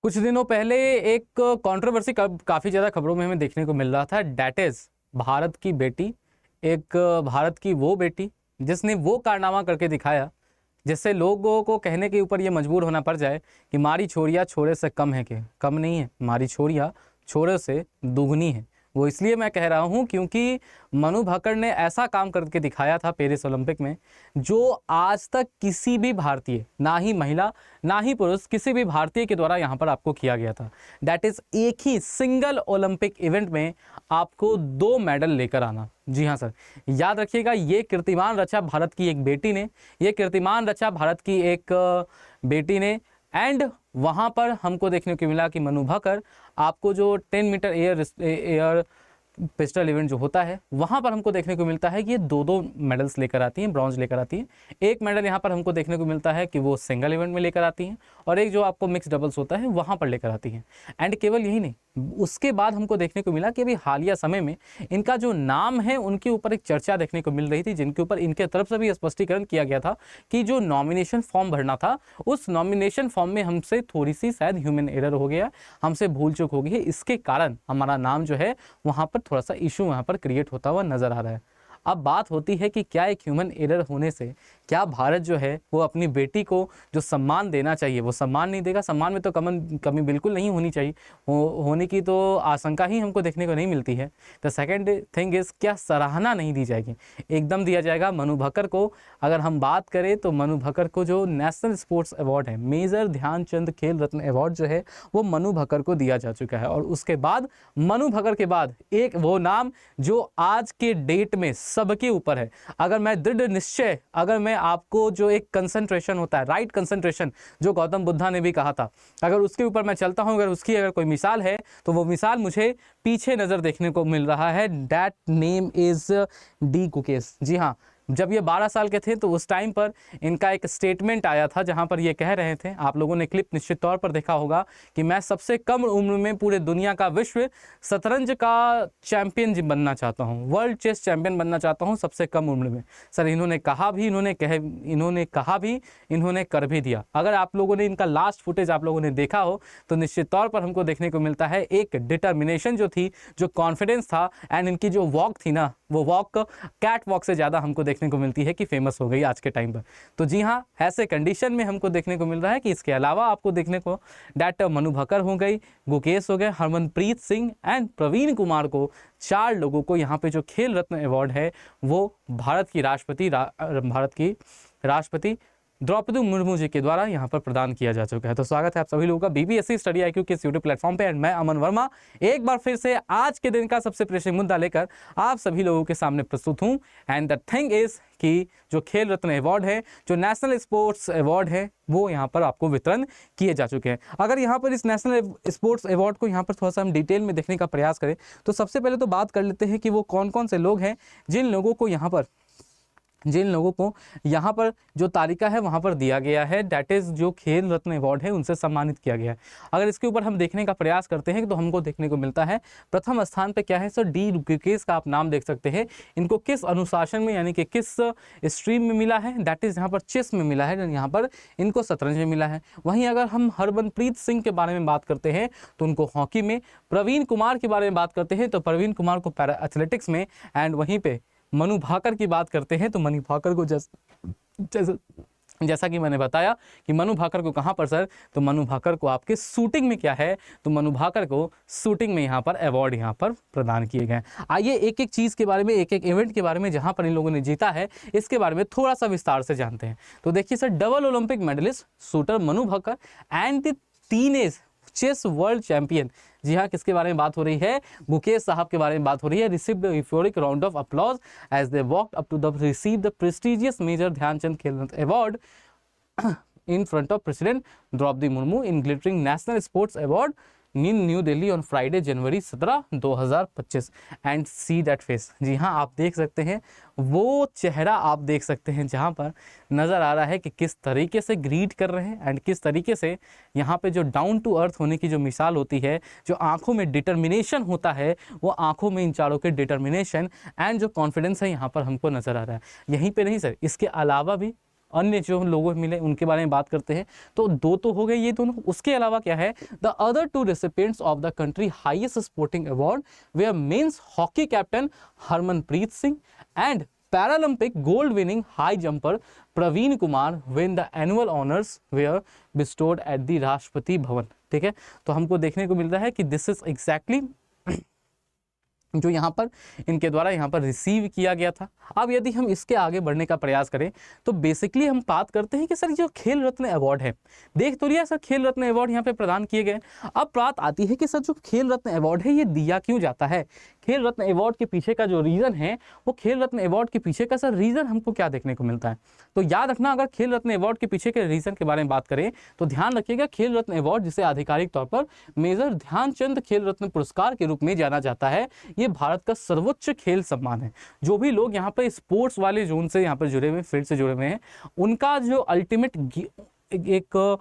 कुछ दिनों पहले एक कंट्रोवर्सी काफ़ी ज़्यादा खबरों में हमें देखने को मिल रहा था। डैट इज़ भारत की बेटी, एक भारत की वो बेटी जिसने वो कारनामा करके दिखाया जिससे लोगों को कहने के ऊपर ये मजबूर होना पड़ जाए कि मारी छोरिया छोरे से कम है। कि कम नहीं है, मारी छोरिया छोरे से दुगनी है। वो इसलिए मैं कह रहा हूँ क्योंकि मनु भाकर ने ऐसा काम करके दिखाया था पेरिस ओलंपिक में, जो आज तक किसी भी भारतीय, ना ही महिला ना ही पुरुष, किसी भी भारतीय के द्वारा यहाँ पर आपको किया गया था। दैट इज़ एक ही सिंगल ओलंपिक इवेंट में आपको 2 मेडल लेकर आना। जी हाँ सर, याद रखिएगा, ये कीर्तिमान रचा भारत की एक बेटी ने, ये कीर्तिमान रचा भारत की एक बेटी ने। एंड वहाँ पर हमको देखने को मिला कि मनु भाकर आपको जो 10 मीटर एयर पिस्टल इवेंट जो होता है वहाँ पर हमको देखने को मिलता है कि ये 2 मेडल्स लेकर आती हैं, ब्रॉन्ज लेकर आती हैं। एक मेडल यहाँ पर हमको देखने को मिलता है कि वो सिंगल इवेंट में लेकर आती हैं, और एक जो आपको मिक्स डबल्स होता है वहाँ पर लेकर आती हैं। एंड केवल यही नहीं, उसके बाद हमको देखने को मिला कि अभी हालिया समय में इनका जो नाम है उनके ऊपर एक चर्चा देखने को मिल रही थी, जिनके ऊपर इनके तरफ से भी स्पष्टीकरण किया गया था कि जो नॉमिनेशन फॉर्म भरना था, उस नॉमिनेशन फॉर्म में हमसे थोड़ी सी शायद ह्यूमन एरर हो गया, हमसे भूल चूक हो गई है। इसके कारण हमारा नाम जो है वहाँ पर थोड़ा सा इशू वहाँ पर क्रिएट होता हुआ नजर आ रहा है। अब बात होती है कि क्या एक ह्यूमन एरर होने से क्या भारत जो है वो अपनी बेटी को जो सम्मान देना चाहिए वो सम्मान नहीं देगा? सम्मान में तो कमी बिल्कुल नहीं होनी चाहिए, होने की तो आशंका ही हमको देखने को नहीं मिलती है। द सेकेंड थिंग इज़, क्या सराहना नहीं दी जाएगी? एकदम दिया जाएगा। मनु भाकर को अगर हम बात करें तो मनु भाकर को जो नेशनल स्पोर्ट्स अवार्ड है, मेजर ध्यानचंद खेल रत्न अवार्ड जो है वो मनु भाकर को दिया जा चुका है। और उसके बाद मनु भाकर के बाद एक वो नाम जो आज के डेट में सबके ऊपर है। अगर मैं दृढ़ निश्चय, अगर मैं आपको जो एक कंसंट्रेशन होता है, राइट कंसंट्रेशन, जो गौतम बुद्धा ने भी कहा था, अगर उसके ऊपर मैं चलता हूं, अगर उसकी अगर कोई मिसाल है तो वो मिसाल मुझे पीछे नजर देखने को मिल रहा है। That name is D Gukesh. जी हाँ, जब ये 12 साल के थे तो उस टाइम पर इनका एक स्टेटमेंट आया था जहां पर ये कह रहे थे, आप लोगों ने क्लिप निश्चित तौर पर देखा होगा, कि मैं सबसे कम उम्र में पूरे दुनिया का विश्व शतरंज का चैंपियन बनना चाहता हूं, वर्ल्ड चेस चैंपियन बनना चाहता हूं सबसे कम उम्र में। सर इन्होंने कहा भी, इन्होंने कर भी दिया। अगर आप लोगों ने इनका लास्ट फुटेज आप लोगों ने देखा हो तो निश्चित तौर पर हमको देखने को मिलता है एक डिटर्मिनेशन जो थी, जो कॉन्फिडेंस था, एंड इनकी जो वॉक थी ना, वो वॉक कैट वॉक से ज़्यादा हमको देखने को मिलती है कि फेमस हो गई आज के टाइम पर। तो जी हाँ, ऐसे कंडीशन में हमको देखने को मिल रहा है कि इसके अलावा आपको देखने को डैट मनु भाकर हो गई, गुकेश हो गए, हरमनप्रीत सिंह एंड प्रवीण कुमार को, 4 लोगों को यहाँ पे जो खेल रत्न अवार्ड है वो भारत की राष्ट्रपति द्रौपदी मुर्मू जी के द्वारा यहाँ पर प्रदान किया जा चुका है। तो स्वागत है आप सभी लोगों का बीपीएससी स्टडी आईक्यू के इस यूट्यूब प्लेटफॉर्म पे। एंड मैं अमन वर्मा एक बार फिर से आज के दिन का सबसे प्रेशर मुद्दा लेकर आप सभी लोगों के सामने प्रस्तुत हूँ। एंड द थिंग इज कि जो खेल रत्न अवार्ड है, जो नेशनल स्पोर्ट्स अवार्ड है, वो यहाँ पर आपको वितरण किए जा चुके हैं। अगर यहाँ पर इस नेशनल स्पोर्ट्स अवार्ड को यहाँ पर थोड़ा सा हम डिटेल में देखने का प्रयास करें तो सबसे पहले तो बात कर लेते हैं कि वो कौन कौन से लोग हैं जिन लोगों को यहाँ पर जो तालिका है वहाँ पर दिया गया है, डैट इज़ जो खेल रत्न अवार्ड है उनसे सम्मानित किया गया है। अगर इसके ऊपर हम देखने का प्रयास करते हैं तो हमको देखने को मिलता है प्रथम स्थान पे क्या है सर, डी गुकेश का आप नाम देख सकते हैं। इनको किस अनुशासन में, यानी कि किस स्ट्रीम में मिला है, दैट इज़ यहाँ पर चेस में मिला है, यहाँ पर इनको शतरंज में मिला है। वहीं अगर हम हरमनप्रीत सिंह के बारे में बात करते हैं तो उनको हॉकी में, प्रवीण कुमार के बारे में बात करते हैं तो प्रवीण कुमार को पैरा एथलेटिक्स में, एंड वहीं पे मनु भाकर की बात करते हैं तो मनु भाकर को जैसा कि मैंने बताया कि मनु भाकर को कहाँ पर सर, तो मनु भाकर को आपके शूटिंग में क्या है, तो मनु भाकर को शूटिंग में यहाँ पर अवार्ड यहाँ पर प्रदान किए गए। आइए एक एक चीज़ के बारे में, एक एक इवेंट के बारे में जहाँ पर इन लोगों ने जीता है, इसके बारे में थोड़ा सा विस्तार से जानते हैं। तो देखिए sir, double Olympic medallist shooter Manu Bhaker and the teenage chess world champion, जी हाँ, किसके बारे में बात हो रही है, गुकेश साहब के बारे में बात हो रही है। Received the euphoric round of applause as they walked up to the receive the prestigious Major Dhyan Chand Khel Ratna award in front of President Draupadi Murmu in glittering National Sports Award in New Delhi on Friday January 17, 2025 and see that face। जी हाँ, आप देख सकते हैं वो चेहरा, आप देख सकते हैं जहाँ पर नज़र आ रहा है कि किस तरीके से ग्रीट कर रहे हैं एंड किस तरीके से यहाँ पे जो डाउन टू अर्थ होने की जो मिसाल होती है, जो आंखों में डिटर्मिनेशन होता है, वो आंखों में इन चारों के डिटर्मिनेशन एंड जो कॉन्फिडेंस है यहाँ पर हमको नज़र आ रहा है। यहीं पे नहीं सर, इसके अलावा भी अन्य जो लोगों मिले उनके बारे में बात करते हैं, तो 2 तो हो गए ये दोनों। उसके अलावा क्या है, the other 2 recipients of the country highest sporting award were men's hockey captain Harmanpreet Singh and Paralympic gold winning high jumper Praveen Kumar when the annual honors were bestowed at the Rashtrapati Bhavan. ठीक है, तो हमको देखने को मिल रहा है कि दिस इज एग्जैक्टली जो यहाँ पर इनके द्वारा यहाँ पर रिसीव किया गया था। अब यदि हम इसके आगे बढ़ने का प्रयास करें तो बेसिकली हम बात करते हैं कि सर जो खेल रत्न अवार्ड है, देख तो लिया सर खेल रत्न अवार्ड यहाँ पे प्रदान किए गए। अब बात आती है कि सर जो खेल रत्न अवार्ड है ये दिया क्यों जाता है, खेल रत्न अवार्ड के पीछे का जो रीज़न है वो खेल रत्न अवार्ड के पीछे का सर रीज़न हमको क्या देखने को मिलता है। तो याद रखना, अगर खेल रत्न अवार्ड के पीछे के रीज़न के बारे में बात करें तो ध्यान रखिएगा, खेल रत्न अवार्ड जिसे आधिकारिक तौर पर मेजर ध्यानचंद खेल रत्न पुरस्कार के रूप में जाना जाता है, ये भारत का सर्वोच्च खेल सम्मान है। जो भी लोग यहाँ पर स्पोर्ट्स वाले जोन से यहाँ पर जुड़े हुए, फील्ड से जुड़े हुए हैं, उनका जो अल्टीमेट एक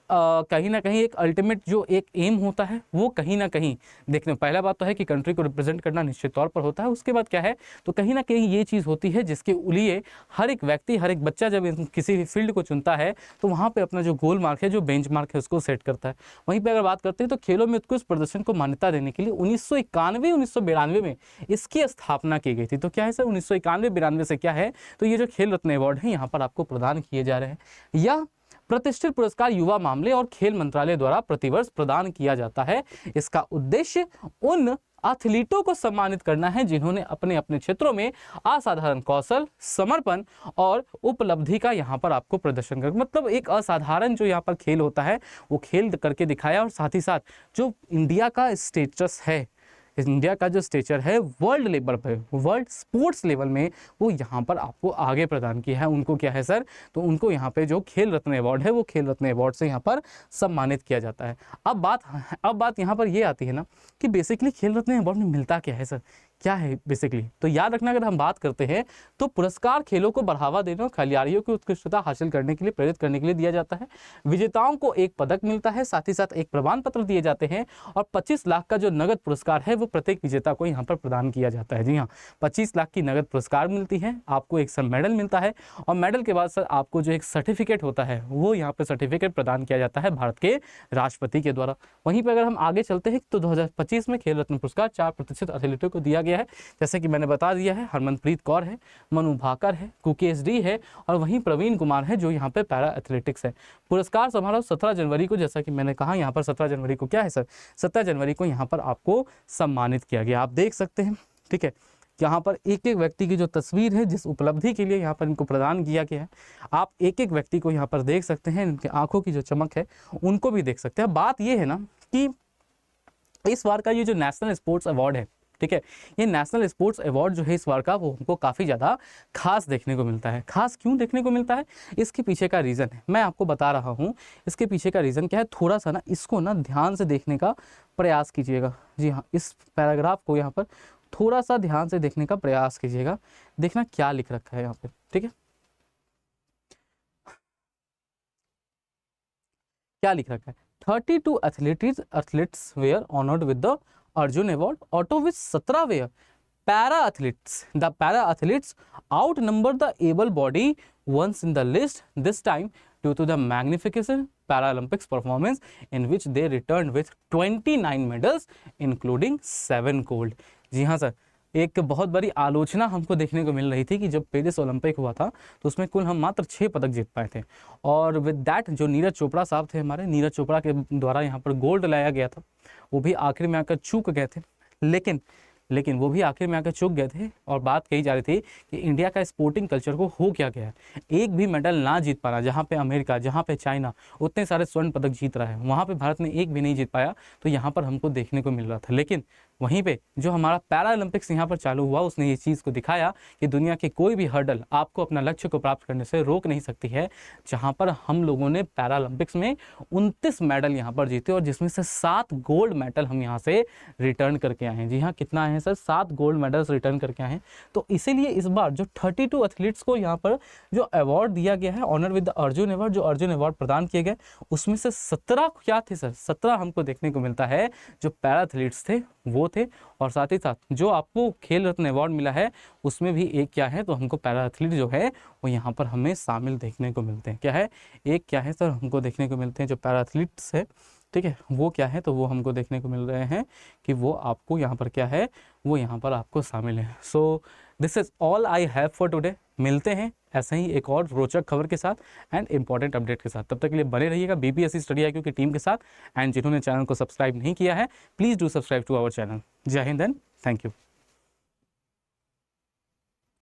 कहीं ना कहीं एक अल्टीमेट जो एक एम होता है वो कहीं ना कहीं देखने, पहला बात तो है कि कंट्री को रिप्रेजेंट करना निश्चित तौर पर होता है। उसके बाद क्या है, तो कहीं ना कहीं ये चीज़ होती है जिसके लिए हर एक व्यक्ति, हर एक बच्चा जब किसी भी फील्ड को चुनता है तो वहाँ पे अपना जो गोल मार्क है, जो बेंच मार्क है, उसको सेट करता है। वहीं पर अगर बात करते हैं तो खेलों में उत्कृष्ट प्रदर्शन को मान्यता देने के लिए 1991-1992 में इसकी स्थापना की गई थी। तो क्या है सर, 1991-92 से क्या है, तो ये जो खेल रत्न अवार्ड है यहाँ पर आपको प्रदान किए जा रहे हैं। या प्रतिष्ठित पुरस्कार युवा मामले और खेल मंत्रालय द्वारा प्रतिवर्ष प्रदान किया जाता है। इसका उद्देश्य उन एथलीटों को सम्मानित करना है जिन्होंने अपने अपने क्षेत्रों में असाधारण कौशल, समर्पण और उपलब्धि का यहाँ पर आपको प्रदर्शन कर, मतलब एक असाधारण जो यहाँ पर खेल होता है वो खेल करके दिखाया, और साथ ही साथ जो इंडिया का स्टेटस है, इंडिया का जो स्टेचर है वर्ल्ड लेवल पर, वर्ल्ड स्पोर्ट्स लेवल में, वो यहाँ पर आपको आगे प्रदान किया है। उनको क्या है सर, तो उनको यहाँ पे जो खेल रत्न अवार्ड है वो खेल रत्न अवार्ड से यहाँ पर सम्मानित किया जाता है। अब बात यहाँ पर ये आती है ना कि बेसिकली खेल रत्न अवार्ड में मिलता क्या है सर, क्या है बेसिकली, तो याद रखना, अगर हम बात करते हैं तो पुरस्कार खेलों को बढ़ावा देने और खिलाड़ियों की उत्कृष्टता हासिल करने के लिए, प्रेरित करने के लिए दिया जाता है। विजेताओं को एक पदक मिलता है, साथ ही साथ एक प्रमाण पत्र दिए जाते हैं, और 25 लाख का जो नगद पुरस्कार है वो प्रत्येक विजेता को यहाँ पर प्रदान किया जाता है। जी हाँ, 25 लाख की नगद पुरस्कार मिलती है, आपको एक सर मेडल मिलता है, और मेडल के बाद सर आपको जो एक सर्टिफिकेट होता है वो यहाँ पर सर्टिफिकेट प्रदान किया जाता है भारत के राष्ट्रपति के द्वारा। वहीं पर अगर हम आगे चलते हैं तो 2025 में खेल रत्न पुरस्कार 4 प्रतिष्ठित एथलीटों को दिया गया है, जैसे कि मैंने बता दिया है, हरमनप्रीत कौर है, मनु भाकर है, कुकेश डी है, और वहीं प्रवीण कुमार है जो यहाँ पे पैरा एथलेटिक्स है। पुरस्कार समारोह 17 जनवरी को, जैसा कि मैंने कहा, यहाँ पर 17 जनवरी को क्या है सर, 17 जनवरी को यहाँ पर आपको सम्मानित किया गया, आप देख सकते हैं। ठीक है, यहाँ पर एक एक व्यक्ति की जो तस्वीर है, जिस उपलब्धि के लिए यहाँ पर इनको प्रदान किया गया है, आप एक एक व्यक्ति को यहाँ पर देख सकते हैं, इनके आंखों की जो चमक है उनको भी देख सकते हैं। बात ये है ना कि इस बार का ये जो नेशनल स्पोर्ट्स अवार्ड है, ठीक है, ये नेशनल स्पोर्ट्स अवार्ड जो है इस बार का, वो हमको काफ़ी ज़्यादा खास देखने को मिलता है। खास क्यों देखने को मिलता है, इसके पीछे का रीज़न है, मैं आपको बता रहा हूँ। इसके पीछे का रीज़न क्या है, थोड़ा सा ना इसको ना ध्यान से देखने का प्रयास कीजिएगा। जी हाँ, इस पैराग्राफ को यहाँ पर थोड़ा सा ध्यान से देखने का प्रयास कीजिएगा, देखना क्या लिख रखा है यहाँ पे। ठीक है, क्या लिख रखा है, 32 athletes were honored with the Arjun Award, out of which 17 were para athletes. The para athletes outnumbered the able body ones in the list this time due to the magnificent Paralympics performance in which they returned with 29 medals including 7 gold. जी हाँ sir, एक बहुत बड़ी आलोचना हमको देखने को मिल रही थी कि जब पेरिस ओलंपिक हुआ था तो उसमें कुल हम मात्र 6 पदक जीत पाए थे, और विद दैट जो नीरज चोपड़ा साहब थे हमारे, नीरज चोपड़ा के द्वारा यहाँ पर गोल्ड लाया गया था, वो भी आखिर में आकर चूक गए थे, लेकिन वो भी आखिर में आकर चूक गए थे। और बात कही जा रही थी कि इंडिया का स्पोर्टिंग कल्चर को हो क्या गया है, एक भी मेडल ना जीत पाना, जहाँ पे अमेरिका, जहाँ पे चाइना उतने सारे स्वर्ण पदक जीत रहा है, वहाँ पे भारत ने एक भी नहीं जीत पाया, तो यहाँ पर हमको देखने को मिल रहा था। लेकिन वहीं पे जो हमारा पैरा ओलंपिक्स यहाँ पर चालू हुआ, उसने ये चीज़ को दिखाया कि दुनिया के कोई भी हर्डल आपको अपना लक्ष्य को प्राप्त करने से रोक नहीं सकती है। जहाँ पर हम लोगों ने पैरा ओलंपिक्स में 29 मेडल यहाँ पर जीते, और जिसमें से 7 गोल्ड मेडल हम यहाँ से रिटर्न करके आए हैं। जी हाँ, कितना है सर 7 गोल्ड मेडल्स रिटर्न करके आए हैं। तो इसीलिए इस बार जो 32 एथलीट्स को यहाँ पर जो अवार्ड दिया गया है, honour with the Arjuna award, जो अर्जुन अवार्ड प्रदान किए गए, उसमें से 17 क्या थे सर? 17 हमको देखने को मिलता है जो पैरा एथलीट्स थे वो थे। और साथ ही साथ जो आपको खेल रत्न अवार्ड मिला है उसमें भी एक क्या है, तो हमको पैरा एथलीट जो है वो यहाँ पर हमें शामिल देखने को मिलते हैं। क्या है? एक क्या है सर, हमको देखने को मिलते हैं जो पैरा एथलीट्स है, ठीक है, वो क्या है, तो वो हमको देखने को मिल रहे हैं कि वो आपको यहाँ पर क्या है, वो यहाँ पर आपको शामिल है। So this is all I have for today. मिलते हैं ऐसे ही एक और रोचक खबर के साथ एंड इंपॉर्टेंट अपडेट के साथ। तब तक के लिए बने रहिएगा बीपीएससी स्टडी IQ की टीम के साथ। एंड जिन्होंने चैनल को सब्सक्राइब नहीं किया है, please do subscribe to our channel. Jai Hind and thank you.